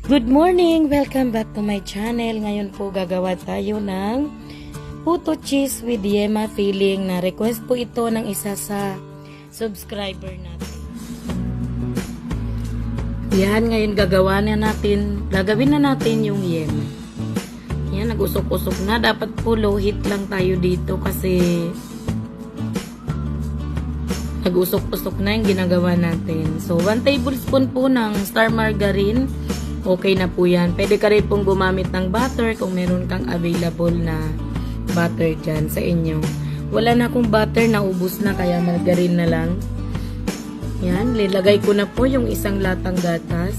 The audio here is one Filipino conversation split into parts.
Good morning! Welcome back to my channel. Ngayon po gagawa tayo ng puto cheese with yema filling na request po ito ng isa sa subscriber natin. Yan, ngayon gagawin na natin yung yema. Yan, nag-usok-usok na. Dapat po low heat lang tayo dito kasi nag-usok-usok na yung ginagawa natin. So, 1 tablespoon po ng star margarine. Okay na po yan. Pwede ka rin pong gumamit ng butter kung meron kang available na butter dyan sa inyo. Wala na akong butter, naubos na, kaya margarine na lang. Yan, lilagay ko na po yung isang latang gatas.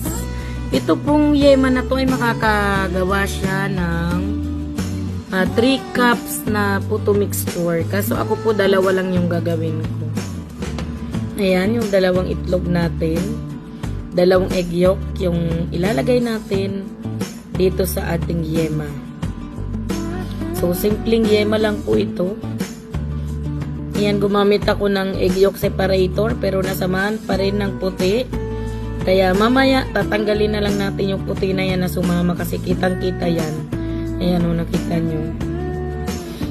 Ito pong yema na to ay makakagawa siya ng 3 cups na puto mixture. Kaso ako po dalawa lang yung gagawin ko. Ayan, yung dalawang itlog natin. Dalawang egg yolk yung ilalagay natin dito sa ating yema. So, simpleng yema lang po ito. Ayan, gumamit ako ng egg yolk separator pero nasamahan pa rin ng puti. Kaya mamaya, tatanggalin na lang natin yung puti na yan na sumama kasi kitang-kita yan. Ayan o, nakita nyo.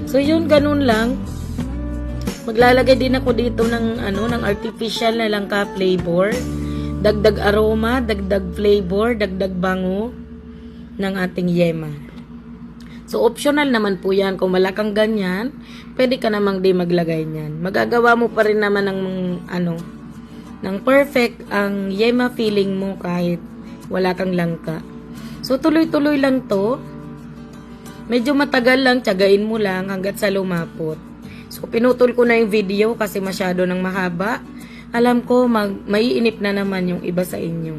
So, yun, ganun lang. Maglalagay din ako dito ng, ng artificial na langka flavor. Dagdag aroma, dagdag flavor, dagdag bango ng ating yema. So, optional naman po yan. Kung wala kang ganyan, pwede ka namang di maglagay niyan. Magagawa mo pa rin naman ng perfect ang yema filling mo kahit wala kang langka. So, tuloy-tuloy lang to. Medyo matagal lang, tiyagain mo lang hanggat sa lumapot. So, pinutol ko na yung video kasi masyado nang mahaba. Alam ko, maiinip na naman yung iba sa inyo.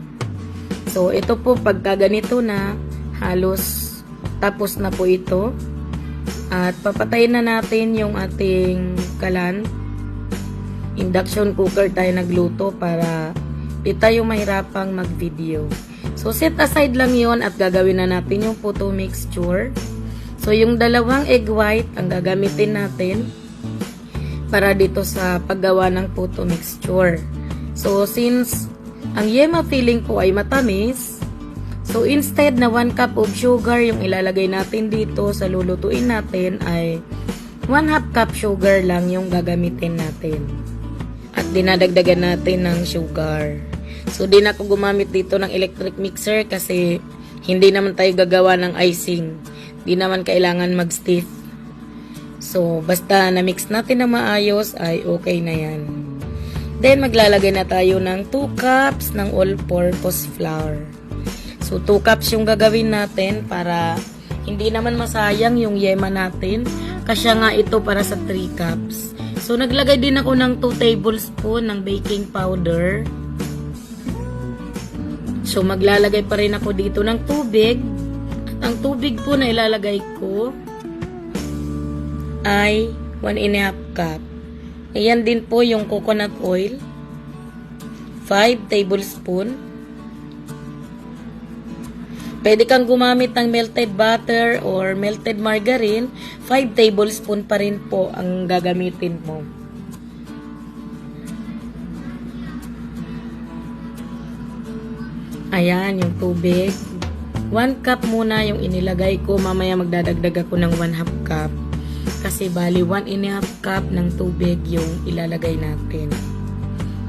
So, ito po, pagka ganito na, halos tapos na po ito. At papatayin na natin yung ating kalan. Induction cooker tayo nagluto para di tayo mahirapang mag-video. So, set aside lang yon at gagawin na natin yung puto mixture. So, yung dalawang egg white ang gagamitin natin para dito sa paggawa ng puto mixture. So, since ang yema filling ko ay matamis, so instead na 1 cup of sugar yung ilalagay natin dito sa lulutuin natin ay 1/2 cup sugar lang yung gagamitin natin. At dinadagdagan natin ng sugar. So, di na ako gumamit dito ng electric mixer kasi hindi naman tayo gagawa ng icing. Di naman kailangan mag-stiff. So, basta na-mix natin na maayos ay okay na yan. Then, maglalagay na tayo ng 2 cups ng all-purpose flour. So, 2 cups yung gagawin natin para hindi naman masayang yung yema natin. Kasi nga ito para sa 3 cups. So, naglagay din ako ng 2 tablespoon ng baking powder. So, maglalagay pa rin ako dito ng tubig. At ang tubig po na ilalagay ko ay 1/2 cup. Ayan din po yung coconut oil. 5 tablespoon. Pwede kang gumamit ng melted butter or melted margarine. 5 tablespoon pa rin po ang gagamitin mo. Ayan yung tubig. 1 cup muna yung inilagay ko. Mamaya magdadagdag ako ng 1/2 cup. Kasi bali 1/2 cup ng tubig yung ilalagay natin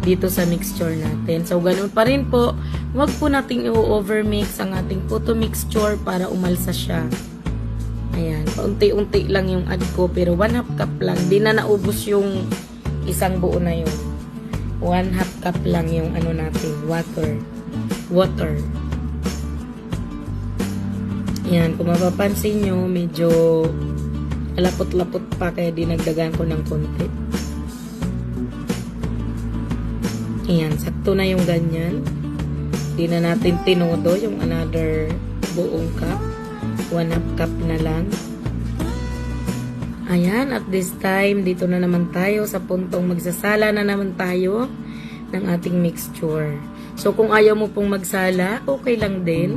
dito sa mixture natin. So, ganun pa rin po. Huwag po nating i-overmix ang ating puto mixture para umalsa siya. Ayan. Paunti-unti lang yung add ko. Pero 1/2 cup lang. Di na naubos yung isang buo na yun. 1/2 cup lang yung natin. Water. Ayan. Kung mapapansin nyo, medyo lapot-lapot pa kaya dinagdagan ko ng konti. Ayan, sakto na yung ganyan. Di na natin tinodo yung another buong cup. 1/2 cup na lang. Ayan, at this time, dito na naman tayo sa puntong magsasala na naman tayo ng ating mixture. So, kung ayaw mo pong magsala, okay lang din.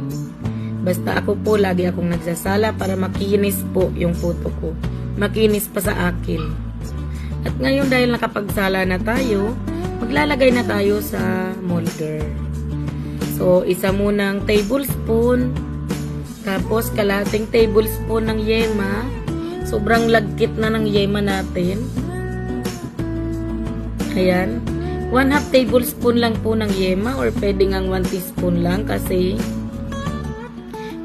Basta ako po, lagi akong nagsasala para makinis po yung puto ko. Makinis pa sa akin. At ngayon dahil nakapagsala na tayo, maglalagay na tayo sa molder. So, isa munang tablespoon, tapos kalating tablespoon ng yema. Sobrang lagkit na ng yema natin. Ayan. 1/2 tablespoon lang po ng yema or pwede ngang 1 teaspoon lang kasi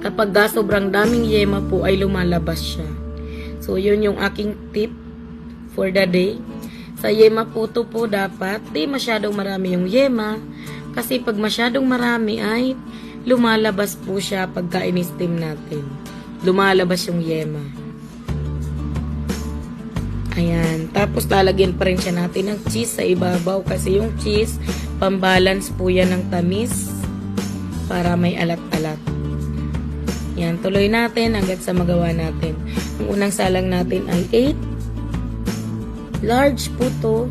kapag sobrang daming yema po ay lumalabas siya. So, yun yung aking tip for the day. Sa yema puto po dapat di masyadong marami yung yema kasi pag masyadong marami ay lumalabas po siya pagka in-steam natin. Lumalabas yung yema. Ayan. Tapos lalagyan pa rin siya natin ng cheese sa ibabaw kasi yung cheese pambalance po yan ng tamis para may alat-alat. Yan. Tuloy natin hanggat sa magawa natin. Ang unang salang natin ay 8 large puto.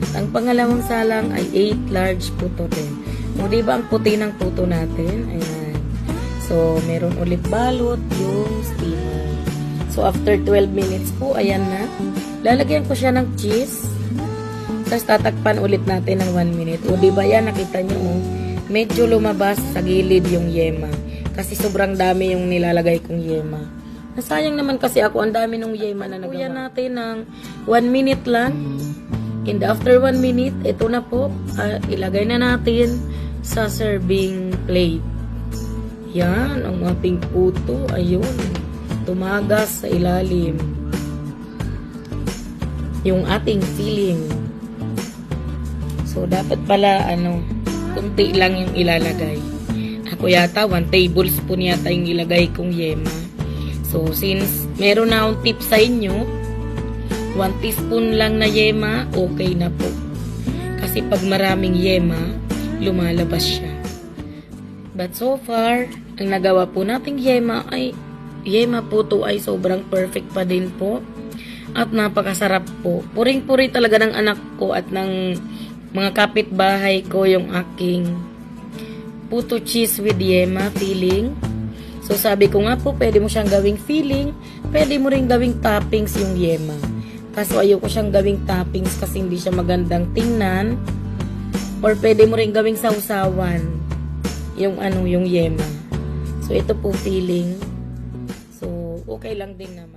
At ang pangalawang salang ay 8 large puto din. O, diba ang puti ng puto natin? Ayan. So, meron ulit balot yung steamer. So, after 12 minutes po, ayan na. Lalagyan ko siya ng cheese. Tapos, tatakpan ulit natin ng 1 minute. O, diba yan? Nakita nyo, oh, medyo lumabas sa gilid yung yema. Kasi sobrang dami yung nilalagay kong yema. Nasayang naman kasi ako, ang dami ng yema na nagawa. Kuya natin ng 1 minute lang. And after 1 minute, ito na po. Ilagay na natin sa serving plate. Yan, ang ating puto. Ayun. Tumagas sa ilalim. Yung ating filling. So, dapat pala, kunti lang yung ilalagay. Ako yata, 1 tablespoon yata yung ilagay kong yema. So, since meron na akong tip sa inyo, 1 teaspoon lang na yema, okay na po. Kasi pag maraming yema, lumalabas siya. But so far, ang nagawa po nating yema puto ay sobrang perfect pa din po. At napakasarap po. Puring-puri talaga ng anak ko at ng mga kapitbahay ko yung aking puto cheese with yema filling. So, sabi ko nga po, pwede mo siyang gawing filling, pwede mo rin gawing toppings yung yema. Kaso ayoko siyang gawing toppings kasi hindi siya magandang tingnan. Or pwede mo rin gawing sausawan yung yung yema. So, ito po filling. So, okay lang din naman.